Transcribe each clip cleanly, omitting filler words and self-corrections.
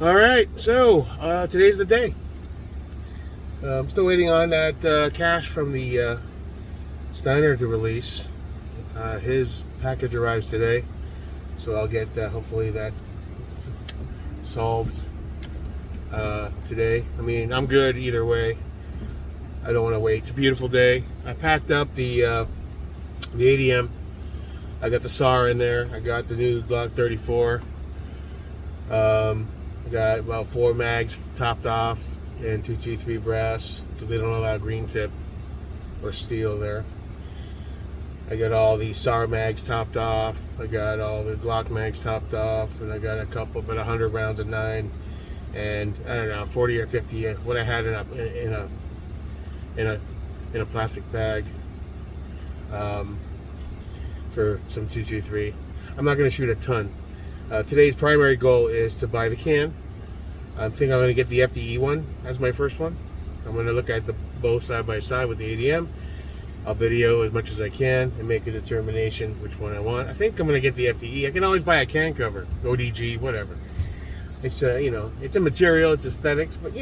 All right, so today's the day. I'm still waiting on that cash from the Steiner to release. His package arrives today, so I'll get hopefully that solved today. I mean, I'm good either way. I don't want to wait. It's a beautiful day. I packed up the ADM. I got the SAR in there. I got the new Glock 34. I got about 4 mags topped off and 223 brass because they don't allow green tip or steel there. I got all the SAR mags topped off. I got all the Glock mags topped off, and I got a couple, about 100 rounds of 9, and I don't know, 40 or 50. What I had in a plastic bag for some 223. I'm not going to shoot a ton. Today's primary goal is to buy the can. I think I'm going to get the FDE one as my first one. I'm going to look at both side by side with the ADM. I'll video as much as I can and make a determination which one I want. I think I'm going to get the FDE. I can always buy a can cover, ODG, whatever. It's it's a material, it's aesthetics, but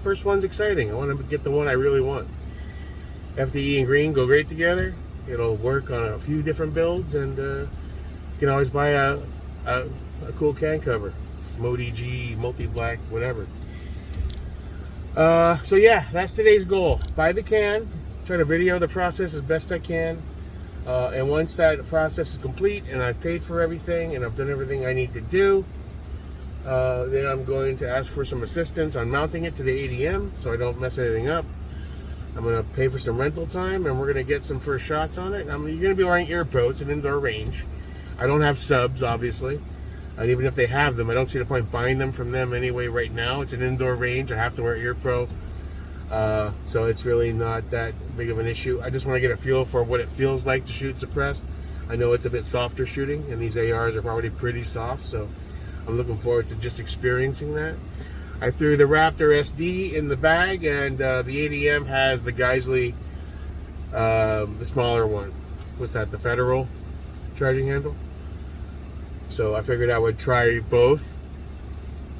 first one's exciting. I want to get the one I really want. FDE and green go great together. It'll work on a few different builds, and you can always buy a cool can cover, some ODG, multi-black, whatever. So yeah, that's today's goal. Buy the can, try to video the process as best I can, and once that process is complete and I've paid for everything and I've done everything I need to do, then I'm going to ask for some assistance on mounting it to the ADM so I don't mess anything up. I'm going to pay for some rental time, and we're going to get some first shots on it. You're going to be wearing ear pro. It's an indoor range. I don't have subs, obviously. And even if they have them, I don't see the point buying them from them anyway right now. It's an indoor range. I have to wear ear pro. So it's really not that big of an issue. I just want to get a feel for what it feels like to shoot suppressed. I know it's a bit softer shooting, and these ARs are probably pretty soft. So I'm looking forward to just experiencing that. I threw the Raptor SD in the bag, and the ADM has the Geisley, the smaller one. What's that, the Federal charging handle? So I figured I would try both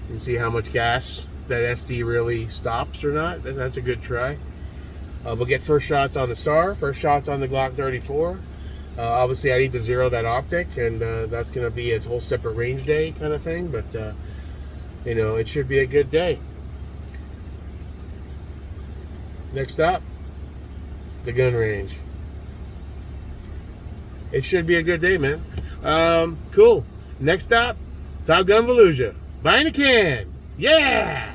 and see how much gas that SD really stops or not. That's a good try. We'll get first shots on the SAR, first shots on the Glock 34. Obviously, I need to zero that optic, and that's going to be a whole separate range day kind of thing, but it should be a good day. Next up, the gun range. It should be a good day, man. Cool. Next up, Top Gun Volusia. Buying a can. Yeah!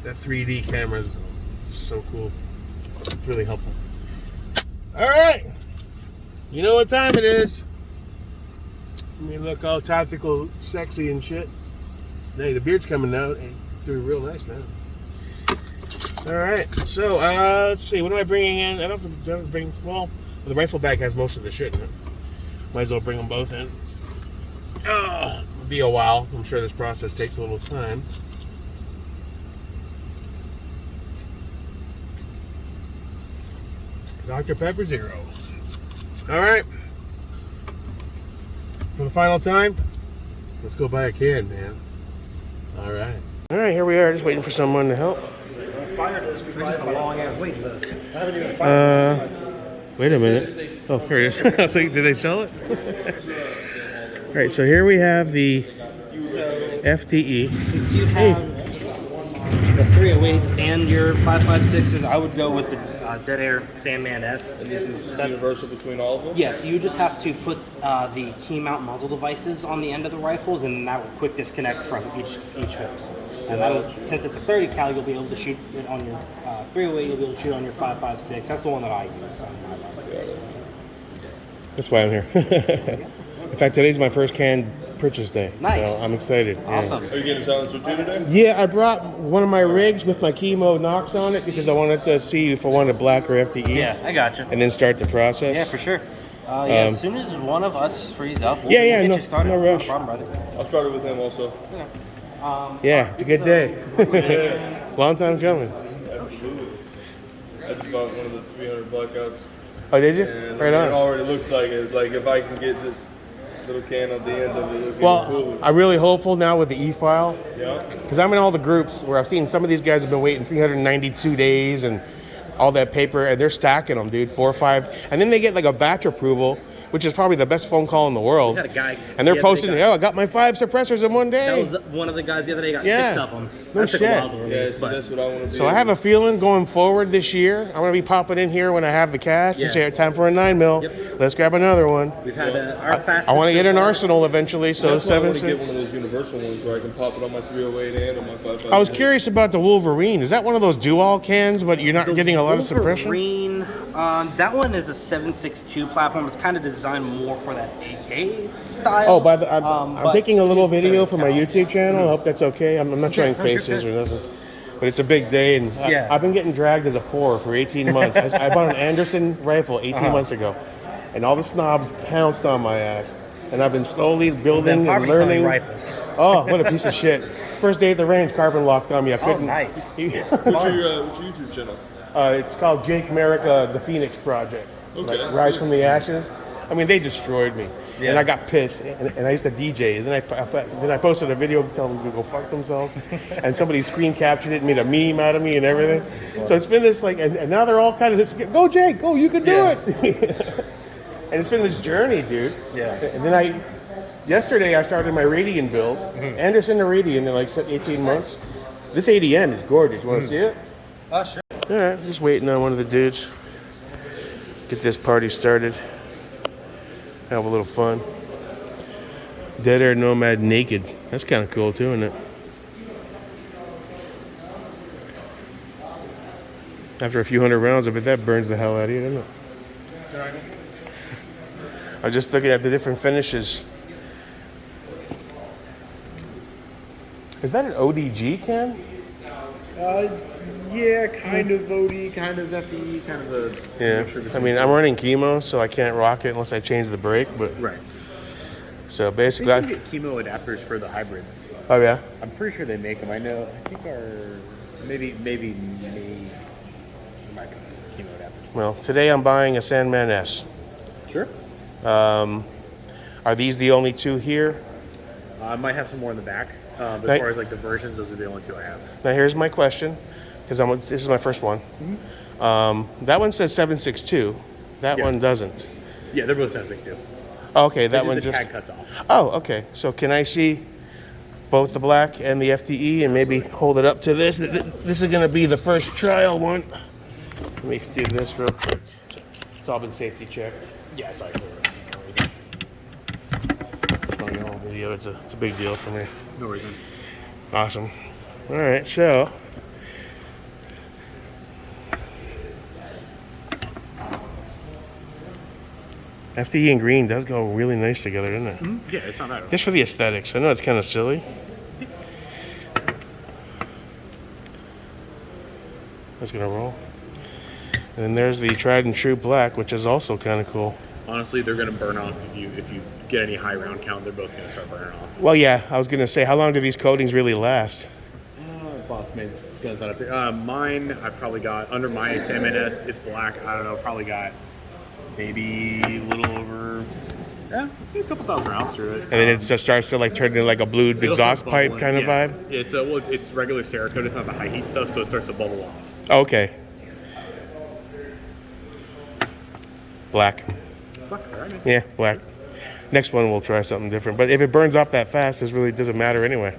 That 3D camera is so cool. It's really helpful. All right, you know what time it is. Let me look all tactical, sexy and shit. Hey, the beard's coming out. Hey, through real nice now. All right, so let's see. What am I bringing in? I don't have to bring. Well, the rifle bag has most of the shit in it. Might as well bring them both in. It'll be a while. I'm sure this process takes a little time. Dr. Pepper Zero. All right. For the final time, let's go buy a can, man. All right. All right, here we are, just waiting for someone to help. Wait a minute. Oh, here it is. I was like, did they sell it? All right, so here we have the FTE. Since you have the 308s and your 5.56s, I would go with the Deadair Sandman S. And this is universal between all of them? Yes, you just have to put the key mount muzzle devices on the end of the rifles, and that will quick disconnect from each host. And that'll, since it's a 30 cal, you'll be able to shoot it on your 308. You'll be able to shoot on your 5.56. That's the one that I use on my rifles. That's why I'm here. In fact, today's my first can purchase day. Nice. So I'm excited. Awesome. Yeah. Are you getting a silencer too today? Yeah, I brought one of my rigs with my chemo Nox on it because I wanted to see if I wanted black or FTE. Yeah, I got you. And then start the process. Yeah, for sure. As soon as one of us frees up, we'll yeah, get no, you started. no rush. No problem, brother. I'll start it with him also. Yeah, it's a good day. Long time coming. Absolutely. I just bought one of the 300 blackouts. Oh, did you? And Right on. it already looks like it. Like if I can get just a little can at the end of it, it'll be Well, cool. I'm really hopeful now with the e-file. Yeah. Because I'm in all the groups where I've seen some of these guys have been waiting 392 days and all that paper, and they're stacking them, dude, 4 or 5. And then they get like a batch approval, which is probably the best phone call in the world. We had a guy. And they're posting, oh, I got my 5 suppressors in one day. That was one of the guys the other day. Got Yeah. 6 of them. No That took shit. a while to Yeah, release, so but that's what I want to be. So I have a feeling going forward this year, I'm going to be popping in here when I have the cash and say, time for a 9mm. Yep. Let's grab another one. we've had our fastest. I want to get an so far. arsenal eventually, so That's why I want to 7.6. get one of those universal ones where I can pop it on my 308 and on my 5.56. I was curious about the Wolverine. Is that one of those dual cans, but you're not The getting a lot of suppression? Wolverine, that one is a 7.62 platform. It's kind of designed more for that AK style. Oh, I'm but taking a little it's video 30 for my cal. YouTube channel. I hope that's okay. I'm not showing faces or nothing. But it's a big day, and Yeah. I've been getting dragged as a poor for 18 months. I bought an Anderson rifle 18 months ago, and all the snobs pounced on my ass. And I've been slowly building and Poverty learning. rifles. Oh, what a piece of shit. First day at the range, carbon locked on me. I Oh, couldn't. nice. What's your YouTube channel? It's called Jake Merrick, the Phoenix Project. Okay. Like Rise from the Ashes. I mean, they destroyed me. Yeah. And I got pissed. And I used to DJ. And then I posted a video telling them to go fuck themselves. And somebody screen captured it and made a meme out of me and everything. So it's been this like, and now they're all kind of just, go Jake, go, you can do Yeah. it. And it's been this journey, dude. Yeah. And then yesterday I started my Radian build. Anderson to Radian in like 18 months. This ADM is gorgeous. You want to see it? Oh, sure. All right, just waiting on one of the dudes. Get this party started. Have a little fun. Deadair Nomad naked. That's kind of cool too, isn't it? After a few hundred rounds, I bet that burns the hell out of you, doesn't it? I was just looking at the different finishes. Is that an ODG can? Yeah, kind of OD, kind of FE, kind of a Yeah. mixture I between mean, some. I'm running chemo, so I can't rock it unless I change the brake. But Right. so I basically, think you get chemo adapters for the hybrids. oh yeah. I'm pretty sure they make them. I think our maybe might be chemo adapters. Well, today I'm buying a Sandman S. Sure. Are these the only two here? I might have some more in the back. As Right. far as like the versions, those are the only two I have. Now here's my question, because this is my first one. That one says 7.62. That Yeah. one doesn't. Yeah, they're both 7.62. Okay, that one the just. tag cuts off. Oh, okay. So can I see both the black and the FTE and maybe hold it up to this? This is going to be the first trial one. Let me do this real quick. It's all been safety checked. Yeah, sorry. On the whole video, it's a big deal for me. No worries, man. Awesome. All right, so FTE and green does go really nice together, doesn't it? Yeah, it's not bad. Just for the aesthetics. I know it's kind of silly. That's gonna roll. And then there's the tried and true black, which is also kind of cool. Honestly, they're gonna burn off if you get any high round count. They're both gonna start burning off. Well, yeah, I was gonna say, how long do these coatings really last? Boss mate's guns on up here. Mine, I've probably got under my Sandman S. It's black. I don't know. Probably got maybe a little over Yeah, a couple thousand rounds through it. And then it just starts to like turn into like a blued It'll exhaust start pipe bubbling, kind of yeah. vibe. It's well, it's regular Cerakote. It's not the high heat stuff, so it starts to bubble off. Okay. Black. Fuck, all right. Yeah, black. Next one we'll try something different. But if it burns off that fast, it really doesn't matter anyway.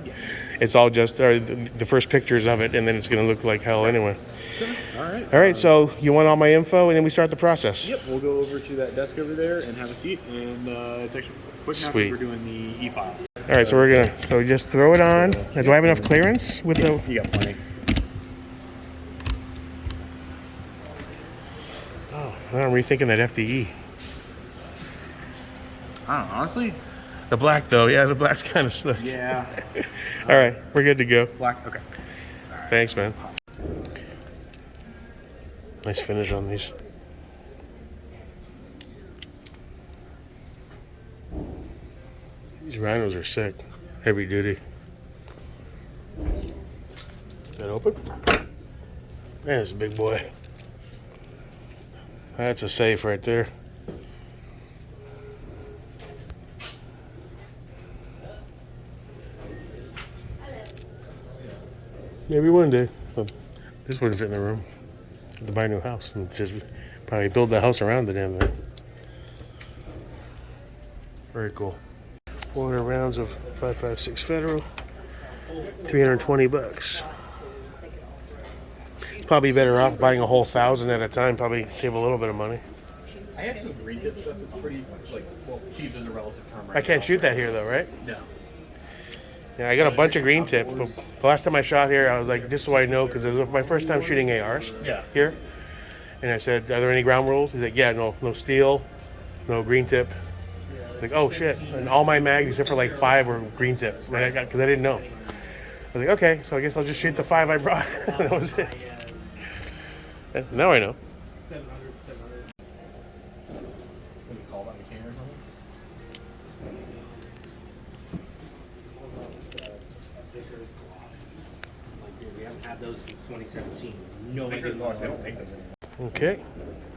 It's all just the first pictures of it, and then it's going to look like hell anyway. Sure. All right. All right, so you want all my info, and then we start the process. Yep, we'll go over to that desk over there and have a seat, and it's actually quick now Sweet. because we're doing the e-files. All right, so we're gonna just throw it on. Now, do I have enough clearance with the? You got plenty. Oh, now I'm rethinking that FDE. I don't know, honestly. The black though, yeah, the black's kind of slick. Yeah. All right, we're good to go. Black. Okay. Thanks, man. Nice finish on these. These rhinos are sick. Heavy duty. Is that open? Man, it's a big boy. That's a safe right there. Maybe one day. But this wouldn't fit in the room. To buy a new house and just probably build the house around the damn thing. Very cool. 400 rounds of 5.56 Federal. $320. It's probably better off buying a whole 1,000 at a time. Probably save a little bit of money. I have some green tip stuff that's pretty, well, cheap is a relative term, right? I can't shoot that here though, right? No. Yeah, I got a bunch of green tip. But the last time I shot here, I was like, just so I know, because it was my first time shooting ARs here. And I said, are there any ground rules? He's like, yeah, no steel, no green tip. I was like, oh shit. And all my mags, except for like 5, were green tip. Because I didn't know. I was like, okay, so I guess I'll just shoot the 5 I brought. That was it. And now I know. 700. What do you call that, McCain or something? We haven't had those since 2017. No Vickers idea. blocks, they don't make those anymore. Okay.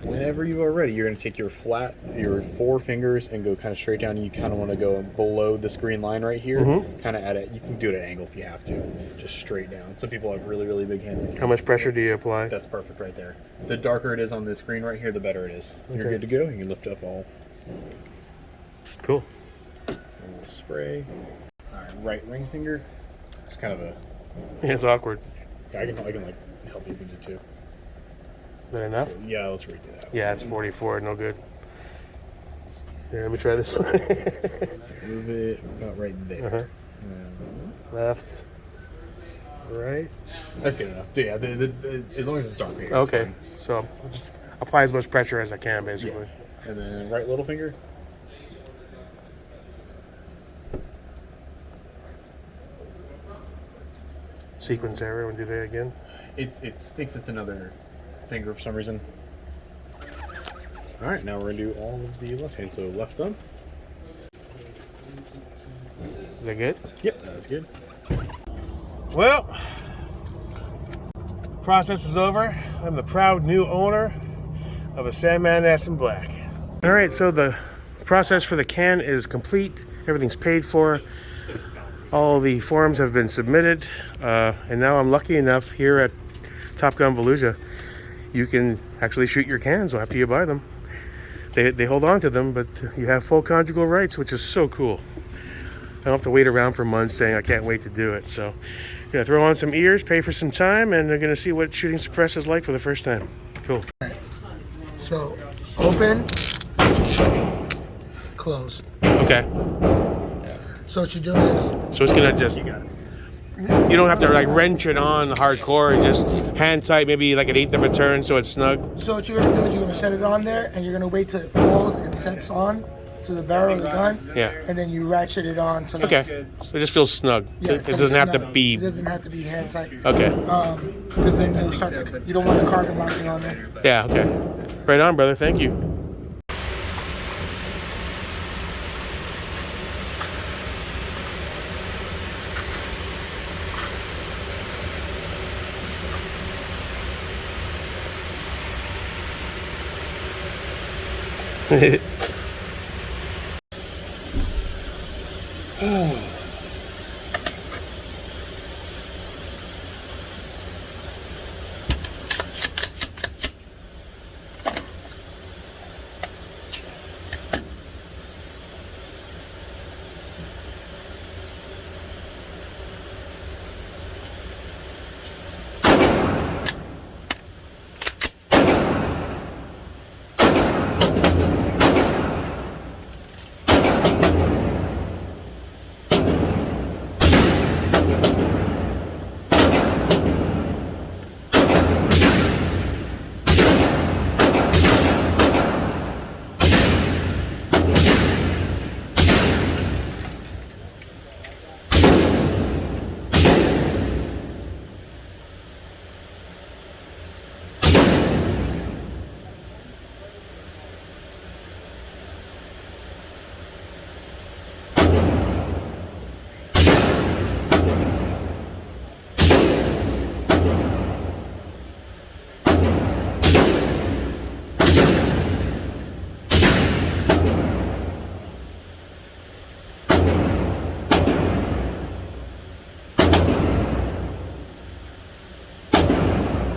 Whenever you are ready, you're going to take your 4 fingers and go kind of straight down. You kind of want to go below this green line right here. Kind of at it. You can do it at an angle if you have to. Just straight down. Some people have really, really big hands. How much pressure do you apply? That's perfect right there. The darker it is on this screen right here, the better it is. You're good to go. You can lift up all. Cool. And we'll spray. All right, ring finger. Just kind of a. Yeah, it's awkward. I can like help you if you need to. Is that enough? Yeah, let's redo that. Yeah, it's 44. No good. Here, let me try this one. Move it about right there. Left. Right. That's good enough. Yeah, as long as it's dark here. Okay. So I'll just apply as much pressure as I can, basically. Yeah. And then right little finger. Sequence error. Want to do that again? It thinks it's another finger for some reason. All right, now we're gonna do all of the left hand. So left thumb. Is that good? Yep, that was good. Well, process is over. I'm the proud new owner of a Sandman S in black. All right, so the process for the can is complete. Everything's paid for. All the forms have been submitted, and now I'm lucky enough here at Top Gun Volusia, you can actually shoot your cans after you buy them. They hold on to them, but you have full conjugal rights, which is so cool. I don't have to wait around for months saying I can't wait to do it. So, yeah, throw on some ears, pay for some time, and they're gonna see what shooting suppress is like for the first time. Cool. So, open, close. Okay. So what you're doing is, So it's gonna just. You don't have to like wrench it on hardcore. Just hand tight, maybe like 1/8 of a turn, so it's snug. so what you're gonna do is you're gonna set it on there, and you're gonna wait till it falls and sets on to the barrel of the gun. Yeah. And then you ratchet it on. So Okay. that's- So it just feels snug. Yeah, It doesn't have to snug. be. It doesn't have to be hand tight. Okay. Because then you'll start to, you don't want the carbon locking on there. Yeah. Okay. Right on, brother. Thank you.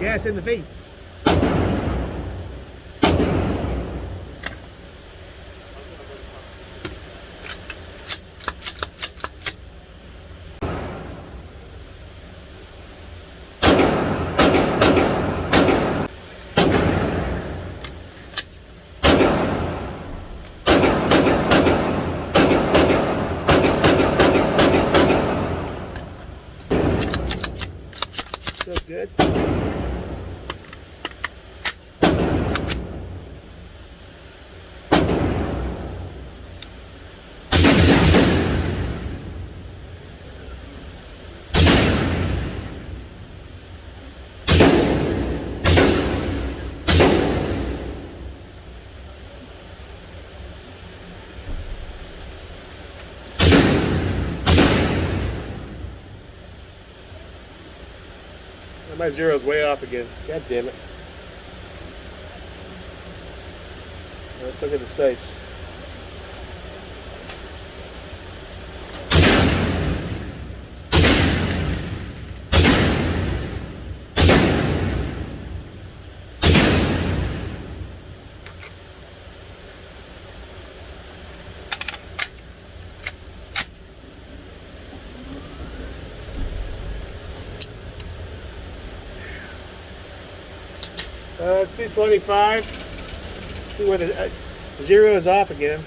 Gas in the face. Feels good. My zero's way off again. God damn it. Let's look at the sights. Let's do 25. See where the zero is off again.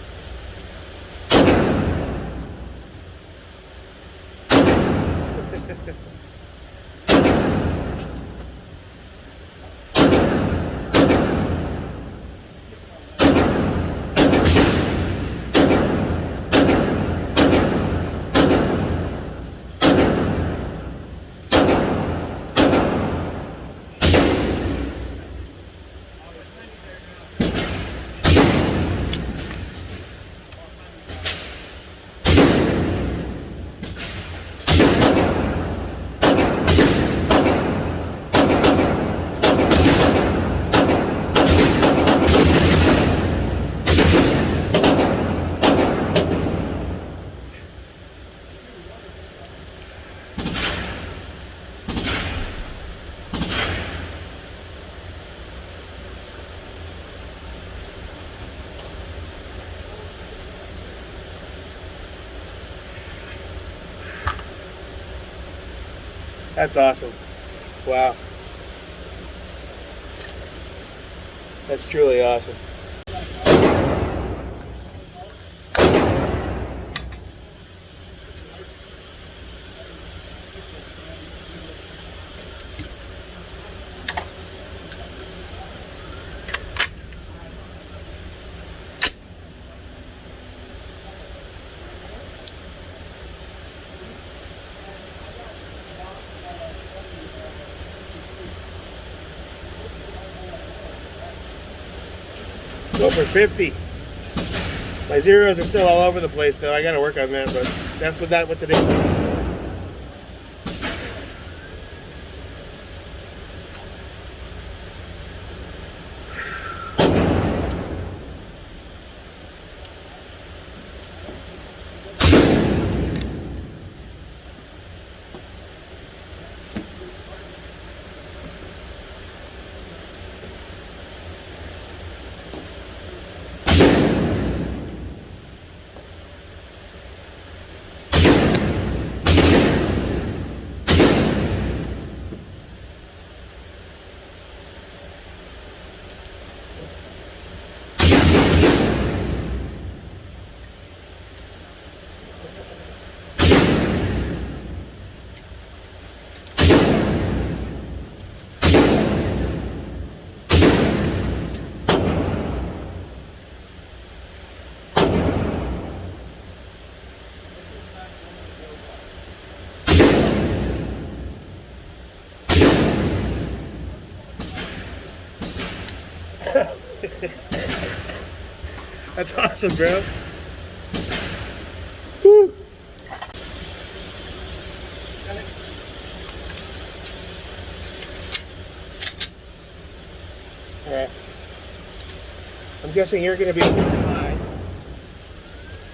That's awesome. Wow. That's truly awesome. Go for 50. My zeros are still all over the place though. I gotta work on that, but that's what today. That's awesome, bro. Woo. All right. I'm guessing you're going to be high.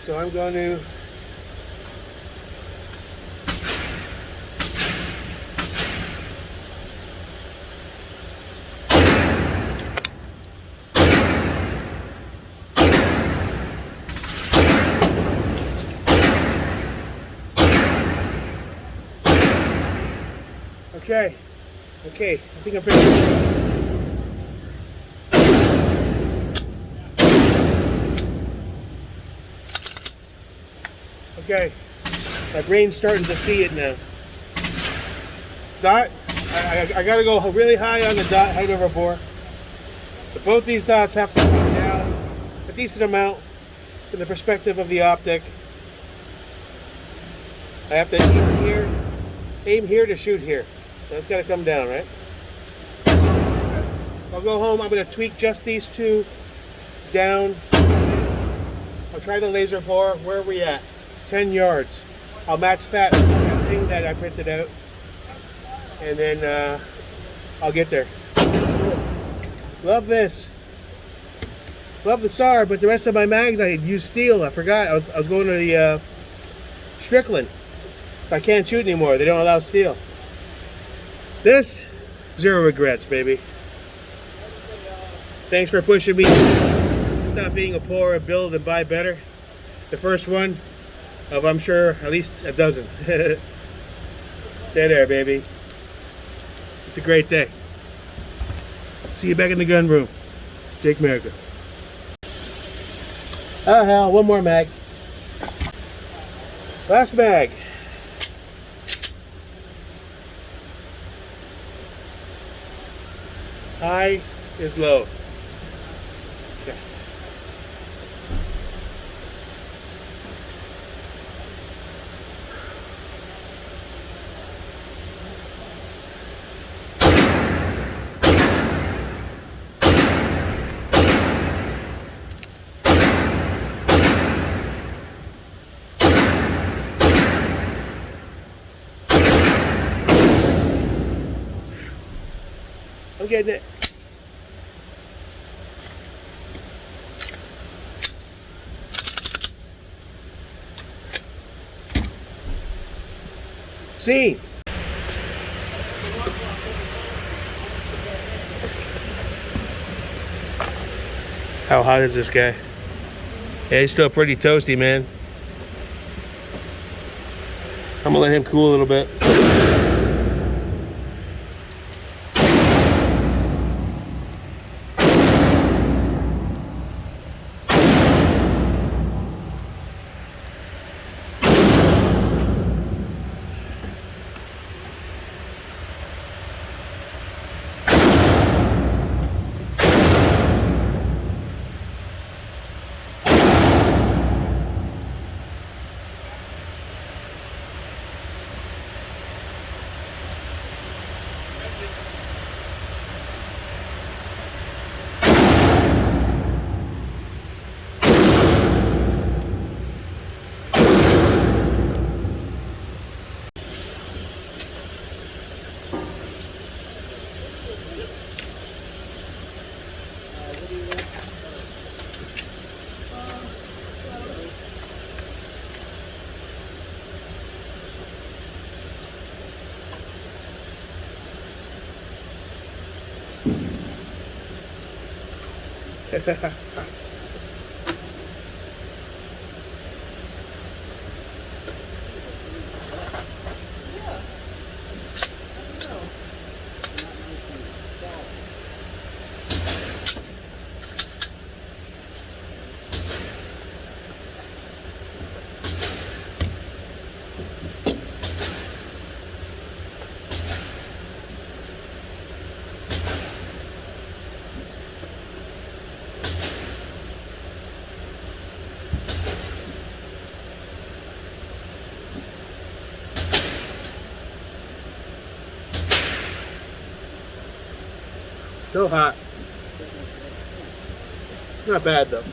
So I'm going to Okay, I think I'm finished. Okay, my brain's starting to see it now. Dot, I gotta go really high on the dot, height over bore. So both these dots have to come down a decent amount from the perspective of the optic. I have to aim here to shoot here. So it's got to come down, right? I'll go home. I'm going to tweak just these two down. I'll try the laser bore. Where are we at? 10 yards. I'll match that thing that I printed out. And then I'll get there. Love this. Love the SAR, but the rest of my mags I used steel. I forgot. I was going to the Strickland. So I can't shoot anymore. They don't allow steel. This, zero regrets, baby. Thanks for pushing me to stop being a poor and build and buy better. The first one of, I'm sure, at least a dozen. Deadair, baby. It's a great day. See you back in the gun room. Jake America. Oh hell, one more mag. Last mag. High is low. Okay. I'm getting it. See. How hot is this guy? Yeah, he's still pretty toasty, man. I'm gonna let him cool a little bit. Still hot. Not bad though.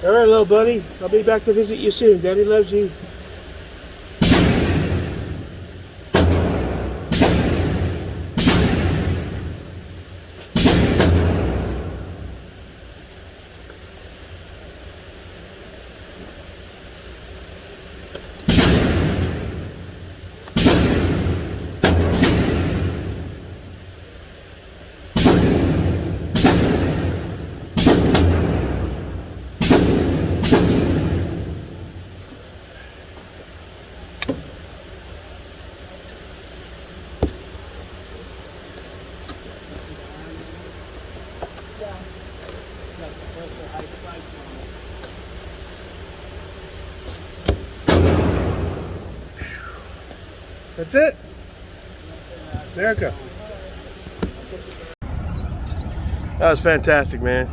All right, little buddy. I'll be back to visit you soon. Daddy loves you. That's it. America. That was fantastic, man.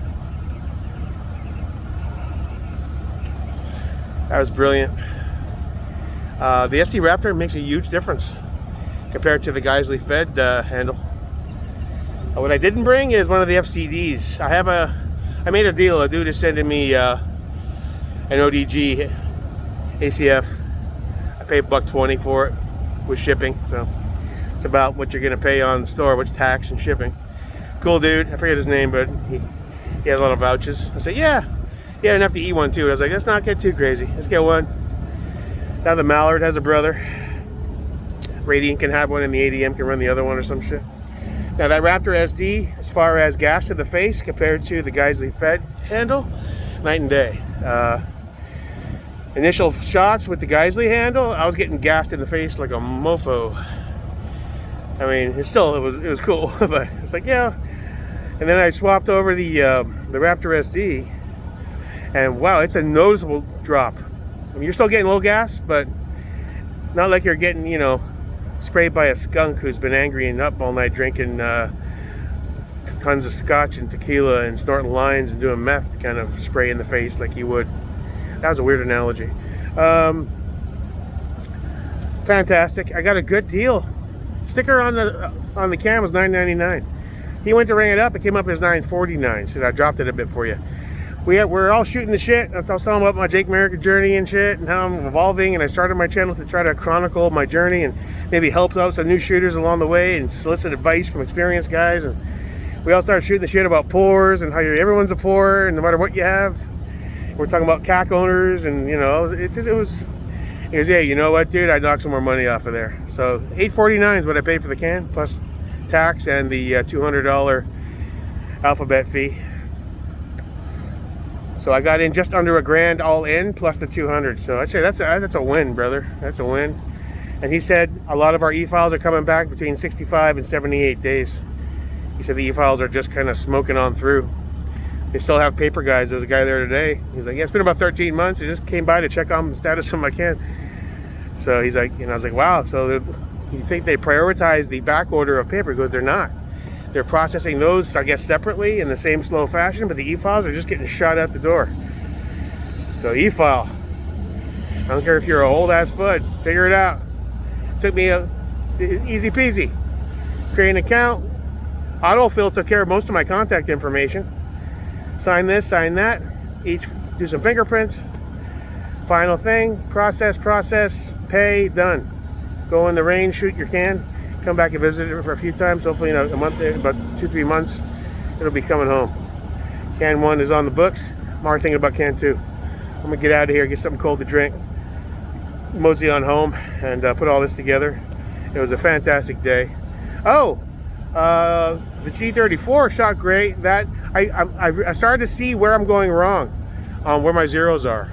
That was brilliant. The SD Raptor makes a huge difference compared to the Geisley Fed handle. What I didn't bring is one of the FCDs. I made a deal. A dude is sending me an ODG ACF. I paid $1.20 for it with shipping, so it's about what you're gonna pay on the store, which tax and shipping. Cool dude. I forget his name, but he has a lot of vouchers. I said, yeah, enough to eat one too. I was like, let's not get too crazy. Let's get one. Now the Mallard has a brother. Radiant can have one, and the ADM can run the other one or some shit. Now that Raptor SD, as far as gas to the face compared to the Geisley Fed handle, night and day. Initial shots with the Geisley handle, I was getting gassed in the face like a mofo. I mean, it was cool, but it's like, yeah. And then I swapped over the Raptor SD, and wow, it's a noticeable drop. I mean, you're still getting low gas, but not like you're getting, you know, sprayed by a skunk who's been angry and up all night drinking tons of scotch and tequila and snorting lines and doing meth kind of spray in the face like you would. That was a weird analogy. Fantastic. I got a good deal. Sticker on the cam was $9.99. He went to ring it up. It came up as $9.49. So I dropped it a bit for you. We're all shooting the shit. I was telling about my Jake America journey and shit and how I'm evolving. And I started my channel to try to chronicle my journey and maybe help out some new shooters along the way and solicit advice from experienced guys. And we all started shooting the shit about pours and how everyone's a pour and no matter what you have. We're talking about CAC owners, and you know, it was, yeah, you know what, dude, I knocked some more money off of there. So $8.49 is what I paid for the can, plus tax and the $200 alphabet fee. So I got in just under $1,000 all in, plus the $200. So I'd say that's a win, brother. That's a win. And he said a lot of our e-files are coming back between 65 and 78 days. He said the e-files are just kind of smoking on through. They still have paper guys. There's a guy there today. He's like, yeah, it's been about 13 months. He just came by to check on the status of my can. So he's like, and I was like, wow. So you think they prioritize the back order of paper? He goes, they're not. They're processing those, I guess, separately in the same slow fashion, but the e-files are just getting shot out the door. So e-file. I don't care if you're an old ass foot. Figure it out. Took me easy peasy. Create an account. Autofill took care of most of my contact information. Sign this, sign that, each do some fingerprints, final thing, process, pay, done. Go in the rain, shoot your can, come back and visit it for a few times. Hopefully in a month, about 2-3 months, it'll be coming home. Can 1 is on the books. I'm already thinking about can 2. I'm gonna get out of here, get something cold to drink, mosey on home, and put all this together. It was a fantastic day. Oh, the G34 shot great. That I started to see where I'm going wrong on where my zeros are.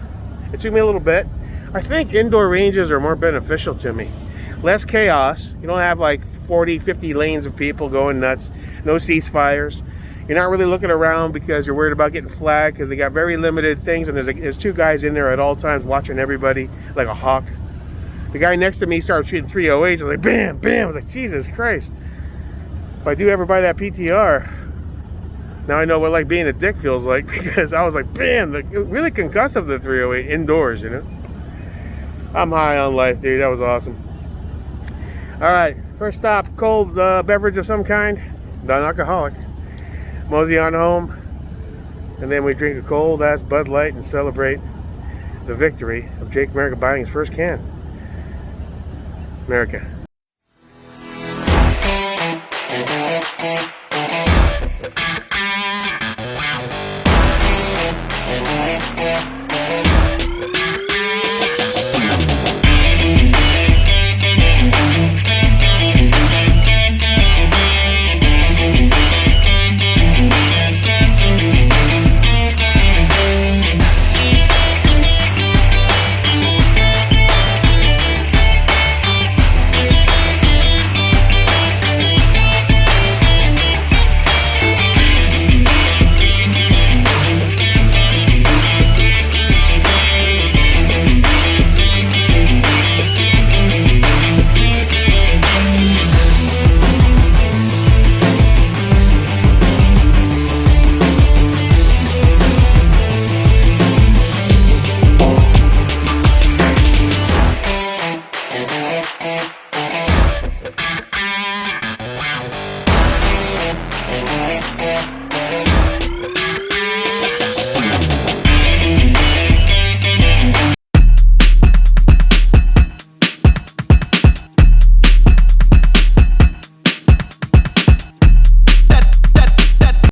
It took me a little bit. I think indoor ranges are more beneficial to me. Less chaos. You don't have like 40-50 lanes of people going nuts. No ceasefires. You're not really looking around because you're worried about getting flagged because they got very limited things, and there's 2 guys in there at all times watching everybody like a hawk. The guy next to me started shooting 308s. I was like, bam, bam. I was like, Jesus Christ. If I do ever buy that PTR, now I know what like being a dick feels like, because I was like, bam, really concussive, the 308 indoors, you know. I'm high on life, dude. That was awesome. All right, first stop, cold beverage of some kind. non-alcoholic. Mosey on home, and then we drink a cold-ass Bud Light and celebrate the victory of Jake America buying his first can. America.